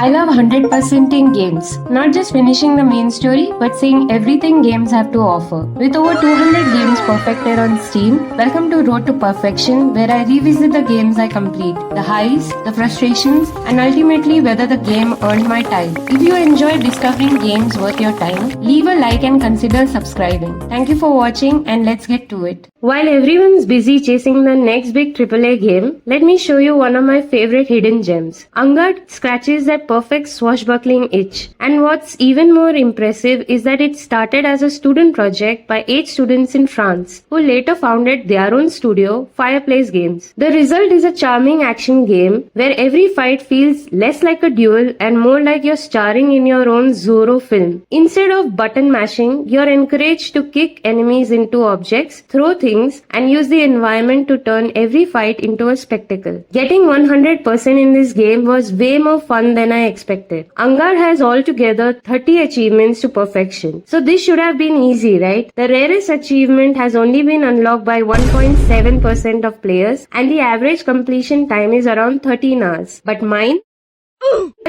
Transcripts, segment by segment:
I love 100% in games, not just finishing the main story, but seeing everything games have to offer. With over 200 games perfected on Steam, welcome to Road to Perfection, where I revisit the games I complete, the highs, the frustrations, and ultimately whether the game earned my time. If you enjoy discovering games worth your time, leave a like and consider subscribing. Thank you for watching, and let's get to it. While everyone's busy chasing the next big AAA game, let me show you one of my favorite hidden gems. En Garde scratches that perfect swashbuckling itch. And what's even more impressive is that it started as a student project by 8 students in France, who later founded their own studio, Fireplace Games. The result is a charming action game where every fight feels less like a duel and more like you're starring in your own Zorro film. Instead of button mashing, you're encouraged to kick enemies into objects, throw things, and use the environment to turn every fight into a spectacle. Getting 100% in this game was way more fun than I expected. En Garde has altogether 30 achievements to perfection. So this should have been easy, right? The rarest achievement has only been unlocked by 1.7% of players, and the average completion time is around 13 hours. But mine?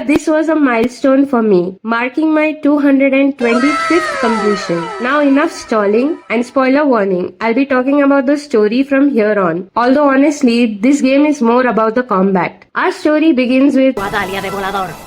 This was a milestone for me, marking my 225th completion. Now enough stalling, and spoiler warning, I'll be talking about the story from here on. Although honestly, this game is more about the combat. Our story begins with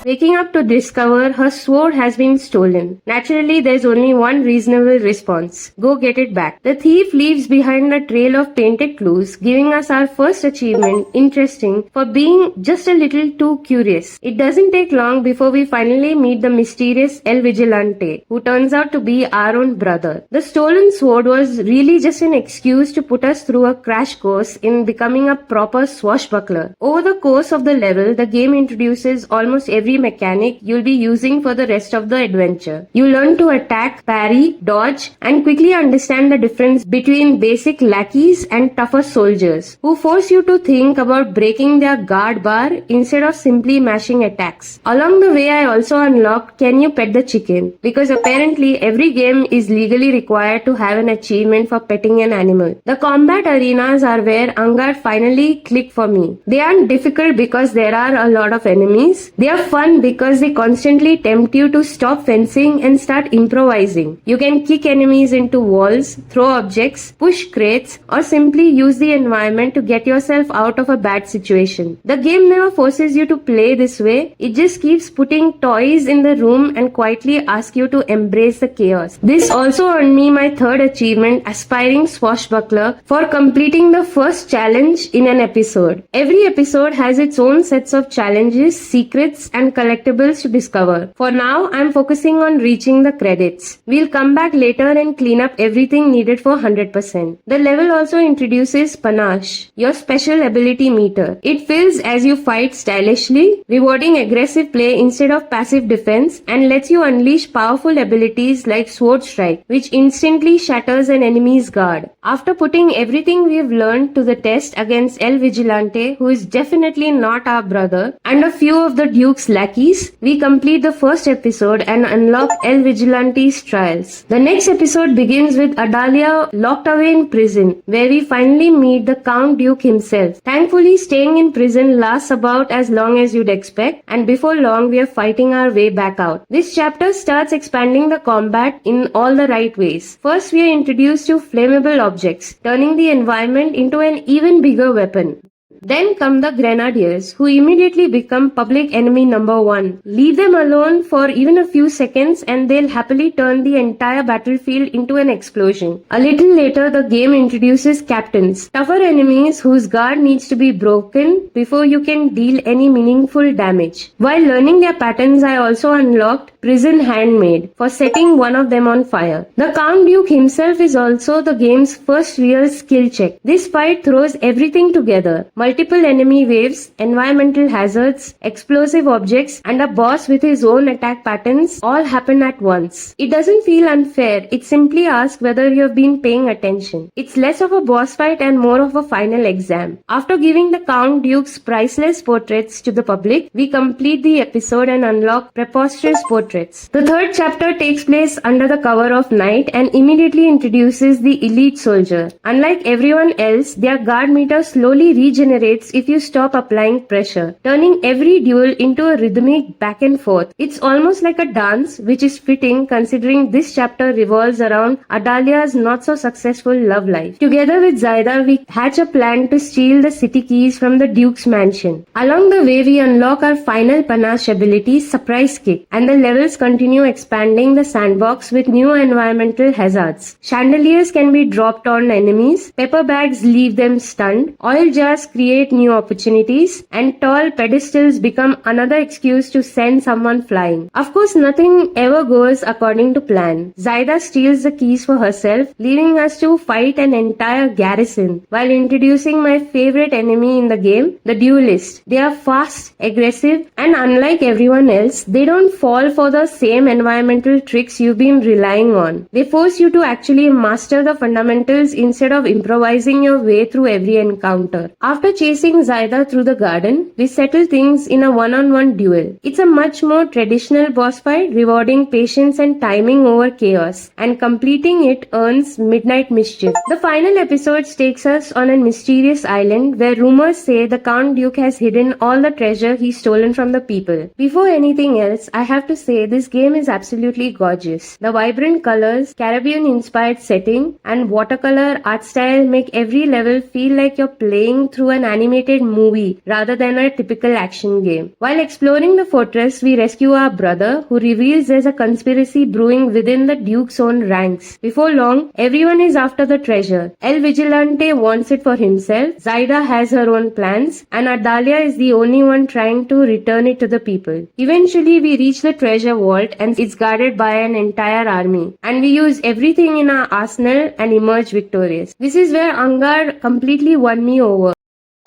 waking up to discover her sword has been stolen. Naturally, there's only one reasonable response. Go get it back. The thief leaves behind a trail of painted clues, giving us our first achievement, interesting, for being just a little too curious. It doesn't take long before we finally meet the mysterious El Vigilante, who turns out to be our own brother. The stolen sword was really just an excuse to put us through a crash course in becoming a proper swashbuckler. Over the course of the level, the game introduces almost every mechanic you'll be using for the rest of the adventure. You learn to attack, parry, dodge, and quickly understand the difference between basic lackeys and tougher soldiers, who force you to think about breaking their guard bar instead of simply mashing attacks. Along the way, I also unlocked Can You Pet the Chicken? Because apparently every game is legally required to have an achievement for petting an animal. The combat arenas are where En Garde finally clicked for me. They aren't difficult because there are a lot of enemies. They are fun because they constantly tempt you to stop fencing and start improvising. You can kick enemies into walls, throw objects, push crates, or simply use the environment to get yourself out of a bad situation. The game never forces you to play this way. It just keeps putting toys in the room and quietly asks you to embrace the chaos. This also earned me my third achievement, Aspiring Swashbuckler, for completing the first challenge in an episode. Every episode has its own sets of challenges, secrets, and collectibles to discover. For now, I'm focusing on reaching the credits. We'll come back later and clean up everything needed for 100%. The level also introduces Panache, your special ability meter. It fills as you fight stylishly, rewarding aggressive play instead of passive defense, and lets you unleash powerful abilities like Sword Strike, which instantly shatters an enemy's guard. After putting everything we've learned to the test against El Vigilante, who is definitely not our brother, and a few of the Duke's lackeys, we complete the first episode and unlock El Vigilante's trials. The next episode begins with Adalia locked away in prison, where we finally meet the Count Duke himself. Thankfully, staying in prison lasts about as long as you'd expect, and before long we are fighting our way back out. This chapter starts expanding the combat in all the right ways. First, we are introduced to flammable objects, turning the environment into an even bigger weapon. Then come the Grenadiers, who immediately become public enemy number 1. Leave them alone for even a few seconds and they'll happily turn the entire battlefield into an explosion. A little later, the game introduces Captains, tougher enemies whose guard needs to be broken before you can deal any meaningful damage. While learning their patterns, I also unlocked Prison Handmaid for setting one of them on fire. The Count Duke himself is also the game's first real skill check. This fight throws everything together. Multiple enemy waves, environmental hazards, explosive objects, and a boss with his own attack patterns all happen at once. It doesn't feel unfair, it simply asks whether you have been paying attention. It's less of a boss fight and more of a final exam. After giving the Count Duke's priceless portraits to the public, we complete the episode and unlock preposterous portraits. The third chapter takes place under the cover of night and immediately introduces the elite soldier. Unlike everyone else, their guard meter slowly regenerates degenerates if you stop applying pressure, turning every duel into a rhythmic back and forth. It's almost like a dance, which is fitting considering this chapter revolves around Adalia's not so successful love life. Together with Zaida, we hatch a plan to steal the city keys from the Duke's mansion. Along the way, we unlock our final panache ability, Surprise Kick, and the levels continue expanding the sandbox with new environmental hazards. Chandeliers can be dropped on enemies, pepper bags leave them stunned, oil jars create new opportunities, and tall pedestals become another excuse to send someone flying. Of course, nothing ever goes according to plan. Zaida steals the keys for herself, leaving us to fight an entire garrison, while introducing my favorite enemy in the game, the duelist. They are fast, aggressive, and unlike everyone else, they don't fall for the same environmental tricks you've been relying on. They force you to actually master the fundamentals instead of improvising your way through every encounter. After chasing Zaida through the garden, we settle things in a one-on-one duel. It's a much more traditional boss fight, rewarding patience and timing over chaos, and completing it earns Midnight Mischief. The final episode takes us on a mysterious island where rumors say the Count Duke has hidden all the treasure he's stolen from the people. Before anything else, I have to say this game is absolutely gorgeous. The vibrant colors, Caribbean-inspired setting, and watercolor art style make every level feel like you're playing through an animated movie rather than a typical action game. While exploring the fortress, we rescue our brother, who reveals there's a conspiracy brewing within the Duke's own ranks. Before long, everyone is after the treasure. El Vigilante wants it for himself, Zaida has her own plans, and Adalia is the only one trying to return it to the people. Eventually, we reach the treasure vault and it's guarded by an entire army, and we use everything in our arsenal and emerge victorious. This is where En Garde completely won me over.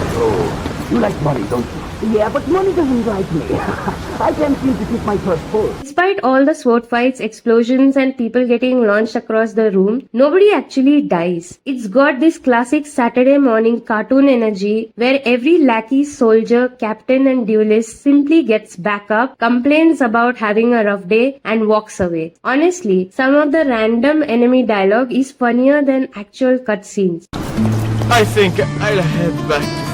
Oh, you like money, don't you? Yeah, but money doesn't like me. I can't seem to keep my purse full. Despite all the sword fights, explosions, and people getting launched across the room, nobody actually dies. It's got this classic Saturday morning cartoon energy where every lackey, soldier, captain, and duelist simply gets back up, complains about having a rough day, and walks away. Honestly, some of the random enemy dialogue is funnier than actual cutscenes. I think I'll head back.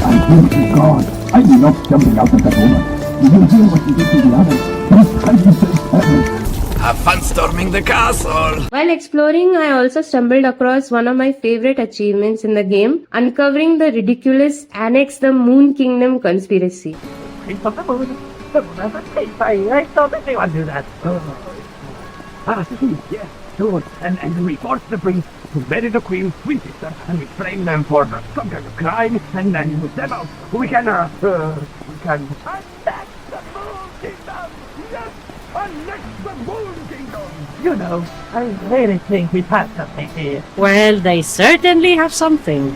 I swear to God, I will not jumping out at that woman. You will hear what you did to the others. Please try to save her. Have fun storming the castle! While exploring, I also stumbled across one of my favorite achievements in the game, uncovering the ridiculous Annex the Moon Kingdom conspiracy. Prince of the Moon. The moon has a tape. I thought anyone do that. Yes, good. And we forced the prince to bury the queen's twin sister, and we frame them for some kind of crime, and then with them out, we can attack the Moon Kingdom! Yes! Annex the Moon Kingdom! You know, I really think we've had something here. Well, they certainly have something.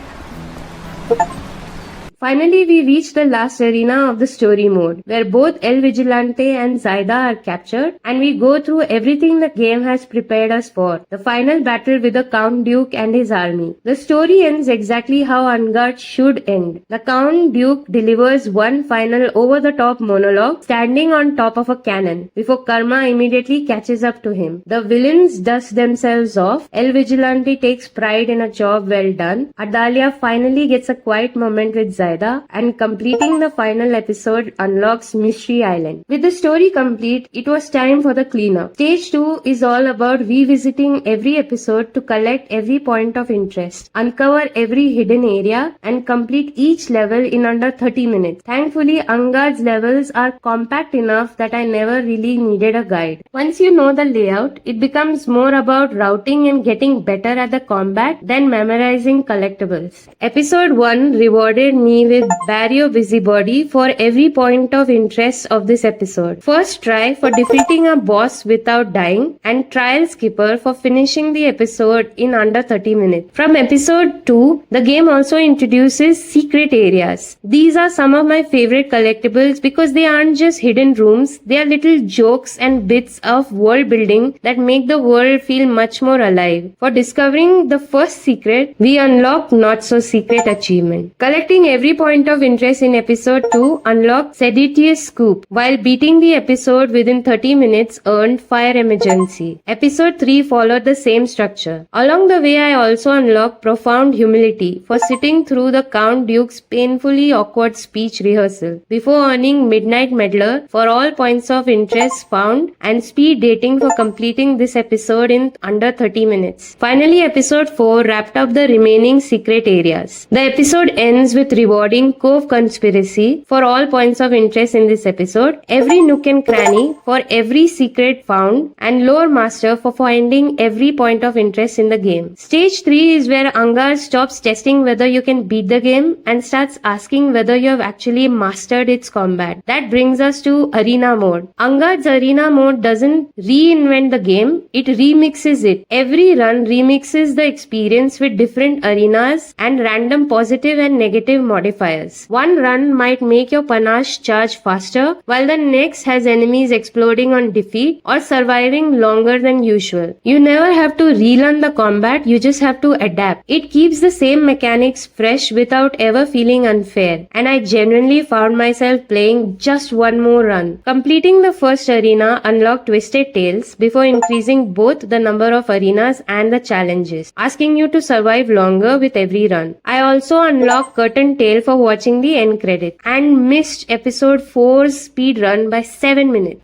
Finally, we reach the last arena of the story mode, where both El Vigilante and Zaida are captured, and we go through everything the game has prepared us for. The final battle with the Count Duke and his army. The story ends exactly how En Garde should end. The Count Duke delivers one final over-the-top monologue, standing on top of a cannon, before Karma immediately catches up to him. The villains dust themselves off, El Vigilante takes pride in a job well done, Adalia finally gets a quiet moment with Zaida, and completing the final episode unlocks Mystery Island. With the story complete, it was time for the cleanup. Stage 2 is all about revisiting every episode to collect every point of interest, uncover every hidden area, and complete each level in under 30 minutes. Thankfully, En Garde's levels are compact enough that I never really needed a guide. Once you know the layout, it becomes more about routing and getting better at the combat than memorizing collectibles. Episode 1 rewarded me with Barrio Busybody for every point of interest of this episode. First try for defeating a boss without dying, and Trial Skipper for finishing the episode in under 30 minutes. From episode 2, the game also introduces secret areas. These are some of my favorite collectibles because they aren't just hidden rooms, they are little jokes and bits of world building that make the world feel much more alive. For discovering the first secret, we unlock Not So Secret achievement. Collecting every every point of interest in episode 2 unlocked Seditious Scoop, while beating the episode within 30 minutes earned Fire Emergency. Episode 3 followed the same structure. Along the way, I also unlocked Profound Humility for sitting through the Count Duke's painfully awkward speech rehearsal before earning Midnight Meddler for all points of interest found and speed dating for completing this episode in under 30 minutes. Finally, episode 4 wrapped up the remaining secret areas. The episode ends with rewarding Cove Conspiracy for all points of interest in this episode, every nook and cranny for every secret found, and Lore Master for finding every point of interest in the game. Stage 3 is where En Garde stops testing whether you can beat the game and starts asking whether you have actually mastered its combat. That brings us to Arena Mode. En Garde's Arena Mode doesn't reinvent the game, it remixes it. Every run remixes the experience with different arenas and random positive and negative modifiers. One run might make your panache charge faster, while the next has enemies exploding on defeat or surviving longer than usual. You never have to relearn the combat, you just have to adapt. It keeps the same mechanics fresh without ever feeling unfair, and I genuinely found myself playing just one more run. Completing the first arena unlocked Twisted Tales before increasing both the number of arenas and the challenges, asking you to survive longer with every run. I also unlocked Curtain Tale for watching the end credit and missed episode 4's speed run by 7 minutes.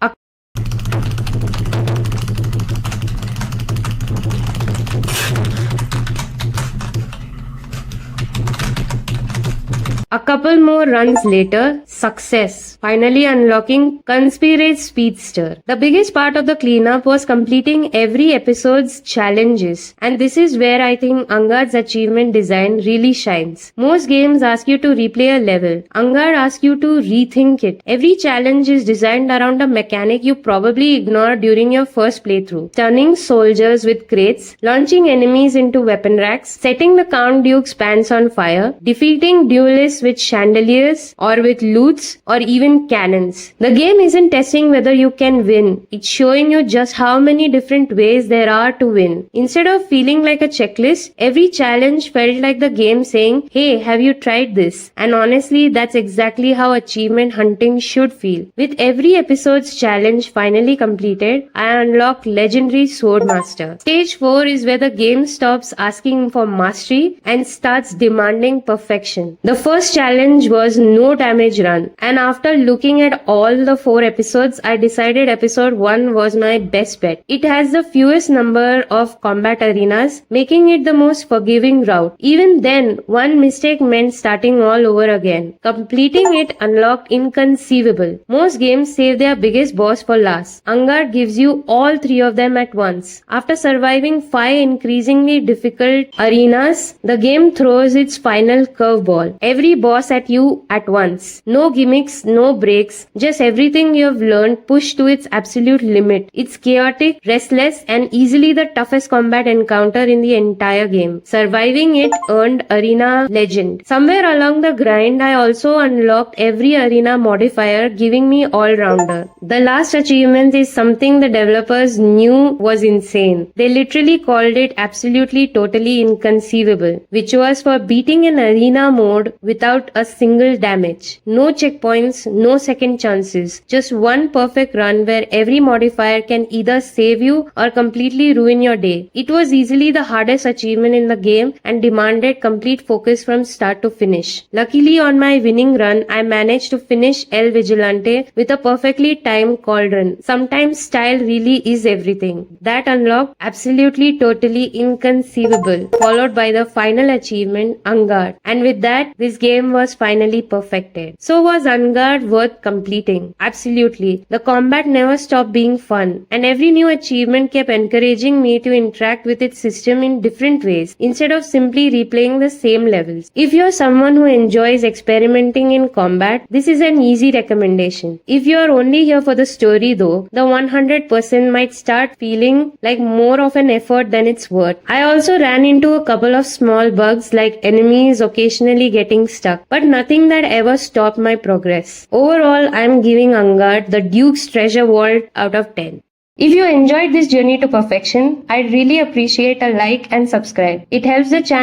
A couple more runs later, success, finally unlocking Conspirate Speedster. The biggest part of the cleanup was completing every episode's challenges, and this is where I think En Garde's achievement design really shines. Most games ask you to replay a level. En Garde asks you to rethink it. Every challenge is designed around a mechanic you probably ignored during your first playthrough. Stunning soldiers with crates, launching enemies into weapon racks, setting the Count Duke's pants on fire, defeating duelists with chandeliers or with loots or even cannons. The game isn't testing whether you can win. It's showing you just how many different ways there are to win. Instead of feeling like a checklist, every challenge felt like the game saying, hey, have you tried this? And honestly, that's exactly how achievement hunting should feel. With every episode's challenge finally completed, I unlocked Legendary Swordmaster. Stage 4 is where the game stops asking for mastery and starts demanding perfection. The first challenge was no damage run, and after looking at all the 4 episodes, I decided episode 1 was my best bet. It has the fewest number of combat arenas, making it the most forgiving route. Even then, one mistake meant starting all over again. Completing it unlocked Inconceivable. Most games save their biggest boss for last. En Garde gives you all 3 of them at once. After surviving 5 increasingly difficult arenas, the game throws its final curveball. Every boss at you at once. No gimmicks, no breaks, just everything you have learned pushed to its absolute limit. It's chaotic, restless, and easily the toughest combat encounter in the entire game. Surviving it earned Arena Legend. Somewhere along the grind, I also unlocked every arena modifier, giving me all-rounder. The last achievement is something the developers knew was insane. They literally called it absolutely totally inconceivable, which was for beating an arena mode without a single damage. No checkpoints, no second chances. Just one perfect run where every modifier can either save you or completely ruin your day. It was easily the hardest achievement in the game and demanded complete focus from start to finish. Luckily, on my winning run, I managed to finish El Vigilante with a perfectly timed cauldron. Sometimes style really is everything. That unlocked absolutely totally inconceivable, followed by the final achievement, En Garde. And with that, this game was finally perfected. So was En Garde worth completing? Absolutely. The combat never stopped being fun, and every new achievement kept encouraging me to interact with its system in different ways, instead of simply replaying the same levels. If you're someone who enjoys experimenting in combat, this is an easy recommendation. If you're only here for the story though, the 100% might start feeling like more of an effort than it's worth. I also ran into a couple of small bugs like enemies occasionally getting stuck, but nothing that ever stopped my progress. Overall, I'm giving En Garde the Duke's Treasure Vault out of 10. If you enjoyed this journey to perfection, I'd really appreciate a like and subscribe. It helps the channel